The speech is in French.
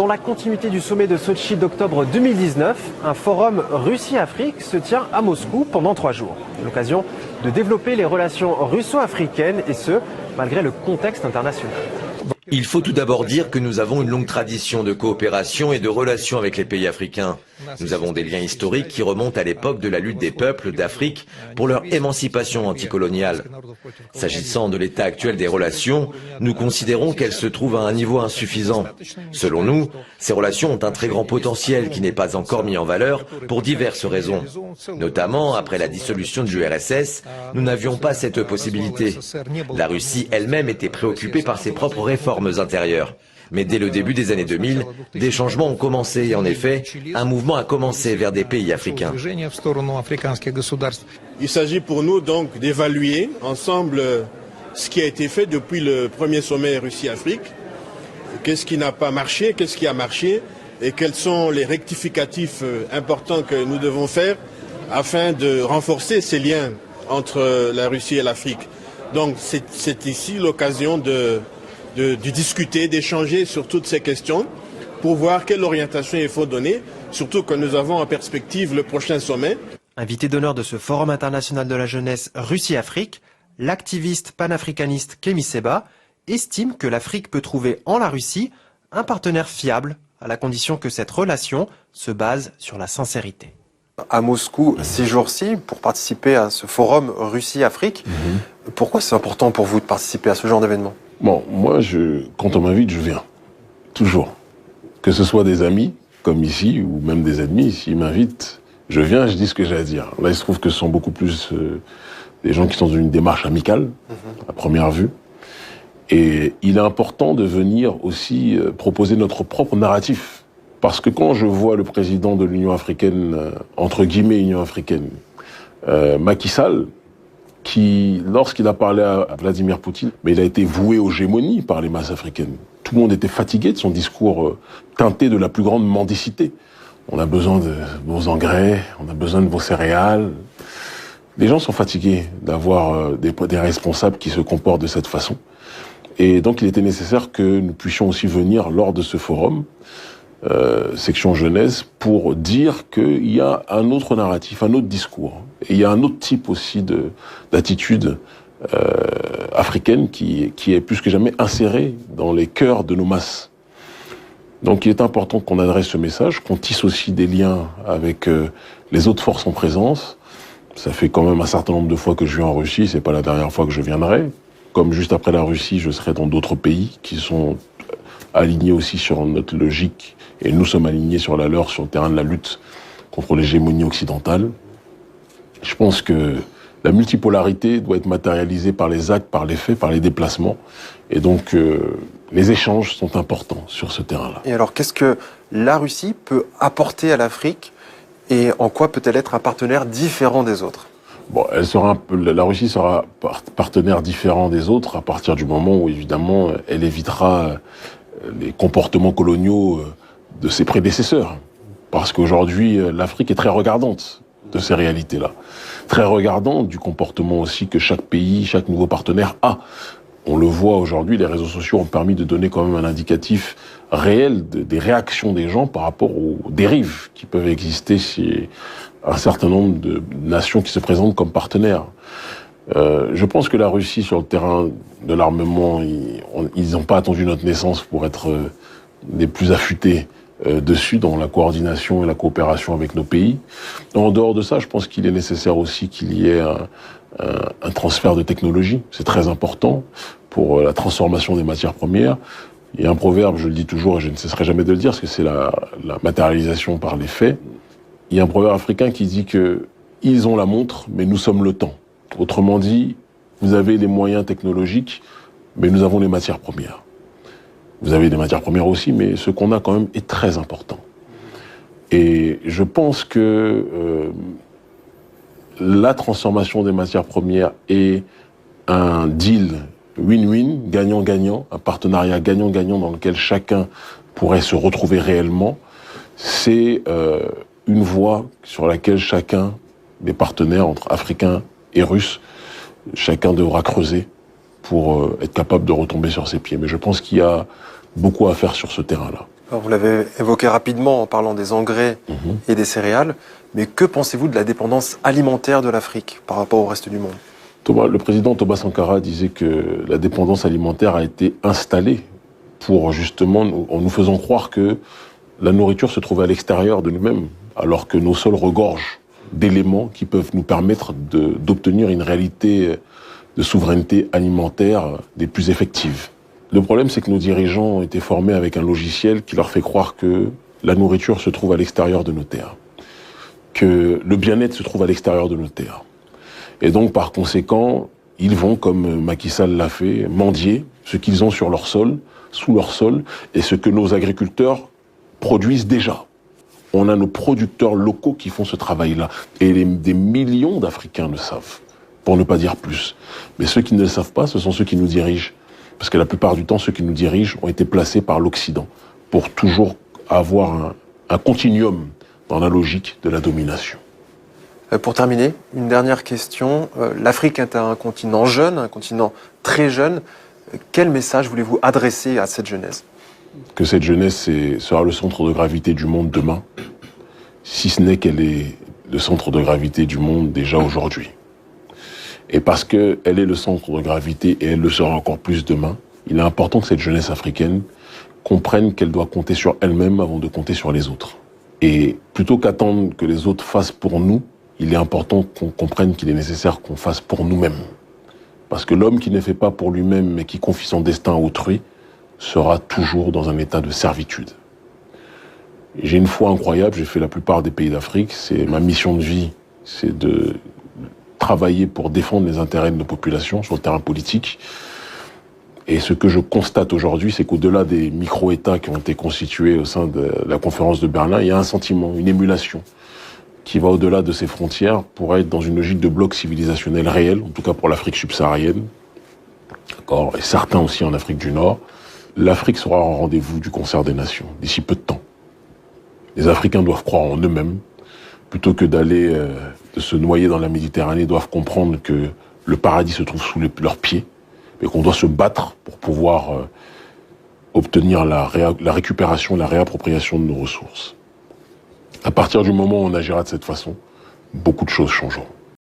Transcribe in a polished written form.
Dans la continuité du sommet de Sotchi d'octobre 2019, un forum Russie-Afrique se tient à Moscou pendant 3 jours. L'occasion de développer les relations russo-africaines et ce, malgré le contexte international. Il faut tout d'abord dire que nous avons une longue tradition de coopération et de relations avec les pays africains. Nous avons des liens historiques qui remontent à l'époque de la lutte des peuples d'Afrique pour leur émancipation anticoloniale. S'agissant de l'état actuel des relations, nous considérons qu'elles se trouvent à un niveau insuffisant. Selon nous, ces relations ont un très grand potentiel qui n'est pas encore mis en valeur pour diverses raisons. Notamment, après la dissolution de l'URSS, nous n'avions pas cette possibilité. La Russie elle-même était préoccupée par ses propres réformes intérieures. Mais dès le début des années 2000, des changements ont commencé et en effet, un mouvement a commencé vers des pays africains. Il s'agit pour nous donc d'évaluer ensemble ce qui a été fait depuis le premier sommet Russie-Afrique. Qu'est-ce qui n'a pas marché, qu'est-ce qui a marché et quels sont les rectificatifs importants que nous devons faire afin de renforcer ces liens entre la Russie et l'Afrique. Donc c'est ici l'occasion de discuter, d'échanger sur toutes ces questions pour voir quelle orientation il faut donner, surtout que nous avons en perspective le prochain sommet. Invité d'honneur de ce Forum international de la jeunesse Russie-Afrique, l'activiste panafricaniste Kémy Séba estime que l'Afrique peut trouver en la Russie un partenaire fiable à la condition que cette relation se base sur la sincérité. À Moscou, ces jours-ci, pour participer à ce Forum Russie-Afrique, pourquoi c'est important pour vous de participer à ce genre d'événement ? Bon, moi, quand on m'invite, je viens. Toujours. Que ce soit des amis, comme ici, ou même des ennemis, s'ils m'invitent, je viens, je dis ce que j'ai à dire. Là, il se trouve que ce sont beaucoup plus des gens qui sont dans une démarche amicale, à première vue. Et il est important de venir aussi proposer notre propre narratif. Parce que quand je vois le président de l'Union africaine, entre guillemets Union africaine, Macky Sall, qui, lorsqu'il a parlé à Vladimir Poutine, mais il a été voué aux gémonies par les masses africaines. Tout le monde était fatigué de son discours teinté de la plus grande mendicité. On a besoin de vos engrais, on a besoin de vos céréales. Les gens sont fatigués d'avoir des responsables qui se comportent de cette façon. Et donc il était nécessaire que nous puissions aussi venir lors de ce forum, section jeunesse, pour dire qu'il y a un autre narratif, un autre discours. Et il y a un autre type aussi d'attitude africaine qui est plus que jamais insérée dans les cœurs de nos masses. Donc il est important qu'on adresse ce message, qu'on tisse aussi des liens avec les autres forces en présence. Ça fait quand même un certain nombre de fois que je viens en Russie, c'est pas la dernière fois que je viendrai. Comme juste après la Russie, je serai dans d'autres pays qui sont alignés aussi sur notre logique, et nous sommes alignés sur la leur, sur le terrain de la lutte contre l'hégémonie occidentale. Je pense que la multipolarité doit être matérialisée par les actes, par les faits, par les déplacements. Et donc, les échanges sont importants sur ce terrain-là. Et alors, qu'est-ce que la Russie peut apporter à l'Afrique et en quoi peut-elle être un partenaire différent des autres ? Bon, la Russie sera partenaire différent des autres à partir du moment où, évidemment, elle évitera les comportements coloniaux de ses prédécesseurs. Parce qu'aujourd'hui, l'Afrique est très regardante de ces réalités-là. Très regardante du comportement aussi que chaque pays, chaque nouveau partenaire a. On le voit aujourd'hui, les réseaux sociaux ont permis de donner quand même un indicatif réel des réactions des gens par rapport aux dérives qui peuvent exister chez un certain nombre de nations qui se présentent comme partenaires. Je pense que la Russie, sur le terrain de l'armement, ils n'ont pas attendu notre naissance pour être les plus affûtés dessus dans la coordination et la coopération avec nos pays. En dehors de ça, je pense qu'il est nécessaire aussi qu'il y ait un transfert de technologie. C'est très important pour la transformation des matières premières. Il y a un proverbe, je le dis toujours et je ne cesserai jamais de le dire, parce que c'est la matérialisation par les faits. Il y a un proverbe africain qui dit que ils ont la montre, mais nous sommes le temps. Autrement dit, vous avez les moyens technologiques, mais nous avons les matières premières. Vous avez des matières premières aussi, mais ce qu'on a quand même est très important. Et je pense que la transformation des matières premières est un deal win-win, gagnant-gagnant, un partenariat gagnant-gagnant dans lequel chacun pourrait se retrouver réellement. C'est une voie sur laquelle chacun des partenaires entre Africains et Russes, chacun devra creuser pour être capable de retomber sur ses pieds. Mais je pense qu'il y a beaucoup à faire sur ce terrain-là. Alors, vous l'avez évoqué rapidement en parlant des engrais et des céréales, mais que pensez-vous de la dépendance alimentaire de l'Afrique par rapport au reste du monde? Le président Thomas Sankara disait que la dépendance alimentaire a été installée pour justement, en nous faisant croire que la nourriture se trouvait à l'extérieur de nous-mêmes, alors que nos sols regorgent d'éléments qui peuvent nous permettre d'obtenir une réalité de souveraineté alimentaire des plus effectives. Le problème, c'est que nos dirigeants ont été formés avec un logiciel qui leur fait croire que la nourriture se trouve à l'extérieur de nos terres, que le bien-être se trouve à l'extérieur de nos terres. Et donc, par conséquent, ils vont, comme Macky Sall l'a fait, mendier ce qu'ils ont sur leur sol, sous leur sol, et ce que nos agriculteurs produisent déjà. On a nos producteurs locaux qui font ce travail-là. Et des millions d'Africains le savent, pour ne pas dire plus. Mais ceux qui ne le savent pas, ce sont ceux qui nous dirigent. Parce que la plupart du temps, ceux qui nous dirigent ont été placés par l'Occident pour toujours avoir un continuum dans la logique de la domination. Pour terminer, une dernière question. L'Afrique est un continent jeune, un continent très jeune. Quel message voulez-vous adresser à cette jeunesse? Que cette jeunesse sera le centre de gravité du monde demain, si ce n'est qu'elle est le centre de gravité du monde déjà aujourd'hui. Et parce qu'elle est le centre de gravité et elle le sera encore plus demain, il est important que cette jeunesse africaine comprenne qu'elle doit compter sur elle-même avant de compter sur les autres. Et plutôt qu'attendre que les autres fassent pour nous, il est important qu'on comprenne qu'il est nécessaire qu'on fasse pour nous-mêmes. Parce que l'homme qui ne fait pas pour lui-même mais qui confie son destin à autrui sera toujours dans un état de servitude. J'ai une foi incroyable, j'ai fait la plupart des pays d'Afrique, c'est ma mission de vie, c'est de travailler pour défendre les intérêts de nos populations sur le terrain politique. Et ce que je constate aujourd'hui, c'est qu'au-delà des micro-États qui ont été constitués au sein de la conférence de Berlin, il y a un sentiment, une émulation qui va au-delà de ces frontières pour être dans une logique de bloc civilisationnel réel, en tout cas pour l'Afrique subsaharienne, d'accord, et certains aussi en Afrique du Nord. L'Afrique sera au rendez-vous du concert des nations d'ici peu de temps. Les Africains doivent croire en eux-mêmes, plutôt que d'aller de se noyer dans la Méditerranée, doivent comprendre que le paradis se trouve sous leurs pieds, et qu'on doit se battre pour pouvoir obtenir la récupération, la réappropriation de nos ressources. À partir du moment où on agira de cette façon, beaucoup de choses changeront.